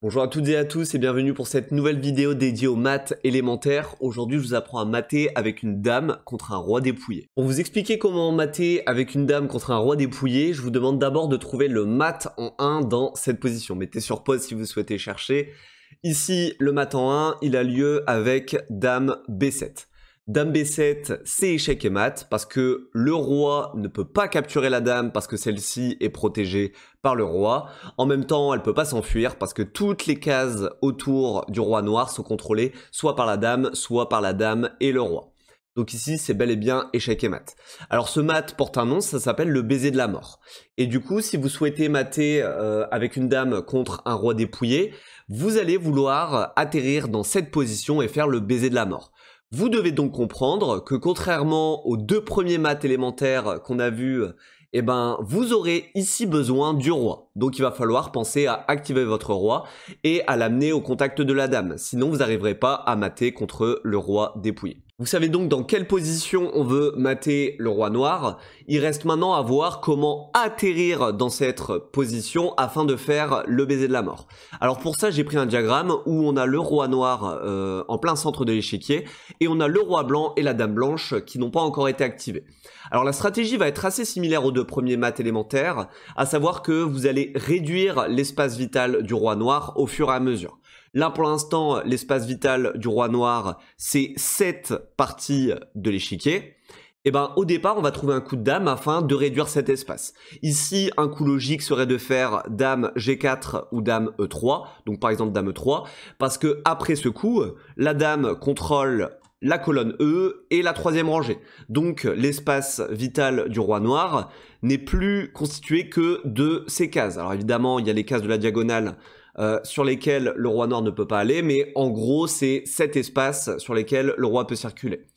Bonjour à toutes et à tous et bienvenue pour cette nouvelle vidéo dédiée aux maths élémentaires. Aujourd'hui, je vous apprends à mater avec une dame contre un roi dépouillé. Pour vous expliquer comment mater avec une dame contre un roi dépouillé, je vous demande d'abord de trouver le mat en 1 dans cette position. Mettez sur pause si vous souhaitez chercher. Ici, le mat en 1, il a lieu avec dame B7. Dame B7, c'est échec et mat, parce que le roi ne peut pas capturer la dame parce que celle-ci est protégée par le roi. En même temps, elle peut pas s'enfuir parce que toutes les cases autour du roi noir sont contrôlées soit par la dame et le roi. Donc ici, c'est bel et bien échec et mat. Alors ce mat porte un nom, ça s'appelle le baiser de la mort. Et du coup, si vous souhaitez mater avec une dame contre un roi dépouillé, vous allez vouloir atterrir dans cette position et faire le baiser de la mort. Vous devez donc comprendre que contrairement aux deux premiers maths élémentaires qu'on a vus, vous aurez ici besoin du roi. Donc il va falloir penser à activer votre roi et à l'amener au contact de la dame. Sinon vous n'arriverez pas à mater contre le roi dépouillé. Vous savez donc dans quelle position on veut mater le roi noir. Il reste maintenant à voir comment atterrir dans cette position afin de faire le baiser de la mort. Alors pour ça, j'ai pris un diagramme où on a le roi noir en plein centre de l'échiquier et on a le roi blanc et la dame blanche qui n'ont pas encore été activés. Alors la stratégie va être assez similaire aux deux premiers maths élémentaires, à savoir que vous allez réduire l'espace vital du roi noir au fur et à mesure. Là, pour l'instant, l'espace vital du roi noir, c'est 7 parties de l'échiquier. Au départ, on va trouver un coup de dame afin de réduire cet espace. Ici, un coup logique serait de faire dame G4 ou dame E3, donc par exemple dame E3, parce que après ce coup, la dame contrôle la colonne E et la troisième rangée. Donc l'espace vital du roi noir n'est plus constitué que de ces cases. Alors évidemment, il y a les cases de la diagonale sur lesquels le roi noir ne peut pas aller, mais en gros, c'est cet espace sur lesquels le roi peut circuler.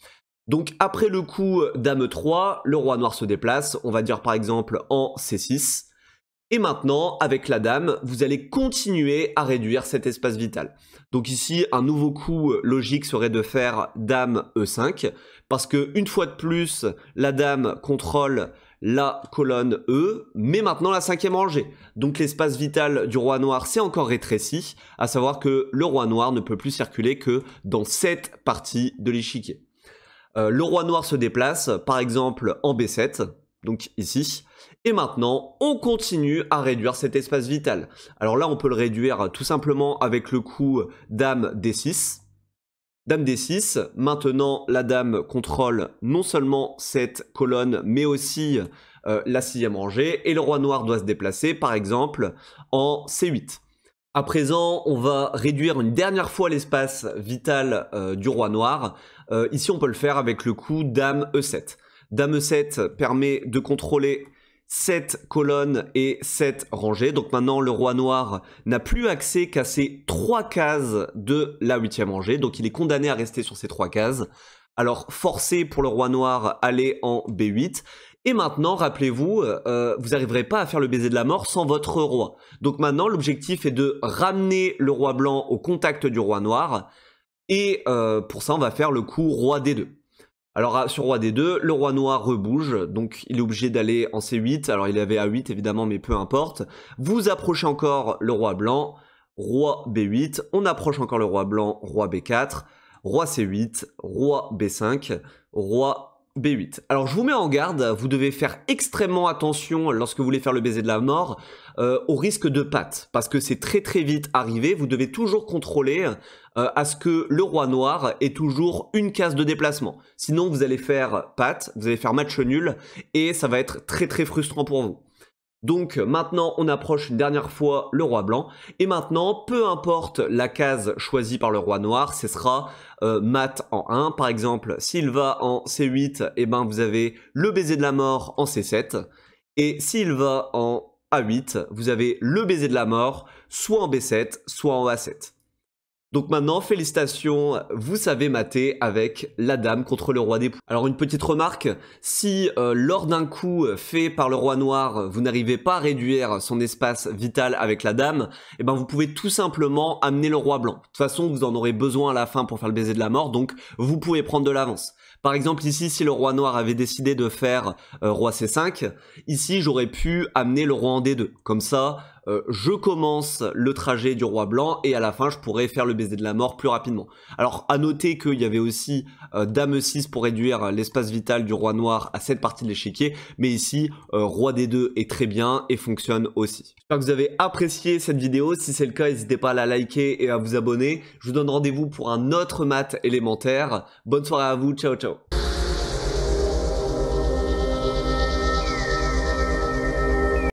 Donc après le coup dame 3, le roi noir se déplace, on va dire par exemple en C6. Et maintenant, avec la dame, vous allez continuer à réduire cet espace vital. Donc ici, un nouveau coup logique serait de faire dame E5, parce que une fois de plus, la dame contrôle la colonne E, mais maintenant la cinquième rangée. Donc l'espace vital du roi noir s'est encore rétréci, à savoir que le roi noir ne peut plus circuler que dans cette partie de l'échiquier. Le roi noir se déplace, par exemple en B7, donc ici, et maintenant on continue à réduire cet espace vital. Alors là on peut le réduire tout simplement avec le coup dame D6. Dame D6, maintenant la dame contrôle non seulement cette colonne mais aussi la sixième rangée et le roi noir doit se déplacer par exemple en C8. À présent, on va réduire une dernière fois l'espace vital du roi noir. Ici on peut le faire avec le coup dame E7. Dame E7 permet de contrôler cette colonne et cette rangée. Donc maintenant, le roi noir n'a plus accès qu'à ces 3 cases de la 8e rangée. Donc il est condamné à rester sur ces 3 cases. Alors forcé pour le roi noir, aller en B8. Et maintenant, rappelez-vous, vous n'arriverez pas à faire le baiser de la mort sans votre roi. Donc maintenant, l'objectif est de ramener le roi blanc au contact du roi noir. Et pour ça, on va faire le coup roi D2. Alors sur roi D2, le roi noir rebouge, donc il est obligé d'aller en C8, alors il avait A8 évidemment, mais peu importe. Vous approchez encore le roi blanc, roi B8, on approche encore le roi blanc, roi B4, roi C8, roi B5, roi B8. Alors je vous mets en garde, vous devez faire extrêmement attention lorsque vous voulez faire le baiser de la mort au risque de patte, parce que c'est très très vite arrivé, vous devez toujours contrôler à ce que le roi noir ait toujours une case de déplacement. Sinon vous allez faire patte, vous allez faire match nul, et ça va être très très frustrant pour vous. Donc maintenant on approche une dernière fois le roi blanc, et maintenant peu importe la case choisie par le roi noir, ce sera mat en 1, par exemple s'il va en C8, vous avez le baiser de la mort en C7, et s'il va en A8, vous avez le baiser de la mort soit en B7, soit en A7. Donc maintenant, félicitations, vous savez mater avec la dame contre le roi dépouillé. Alors une petite remarque, si lors d'un coup fait par le roi noir, vous n'arrivez pas à réduire son espace vital avec la dame, vous pouvez tout simplement amener le roi blanc. De toute façon, vous en aurez besoin à la fin pour faire le baiser de la mort, donc vous pouvez prendre de l'avance. Par exemple ici, si le roi noir avait décidé de faire roi C5, ici j'aurais pu amener le roi en D2. Comme ça, je commence le trajet du roi blanc et à la fin je pourrais faire le baiser de la mort plus rapidement. Alors à noter qu'il y avait aussi dame 6 pour réduire l'espace vital du roi noir à cette partie de l'échiquier, mais ici roi D2 est très bien et fonctionne aussi. J'espère que vous avez apprécié cette vidéo, si c'est le cas n'hésitez pas à la liker et à vous abonner. Je vous donne rendez-vous pour un autre mat élémentaire. Bonne soirée à vous, ciao ciao.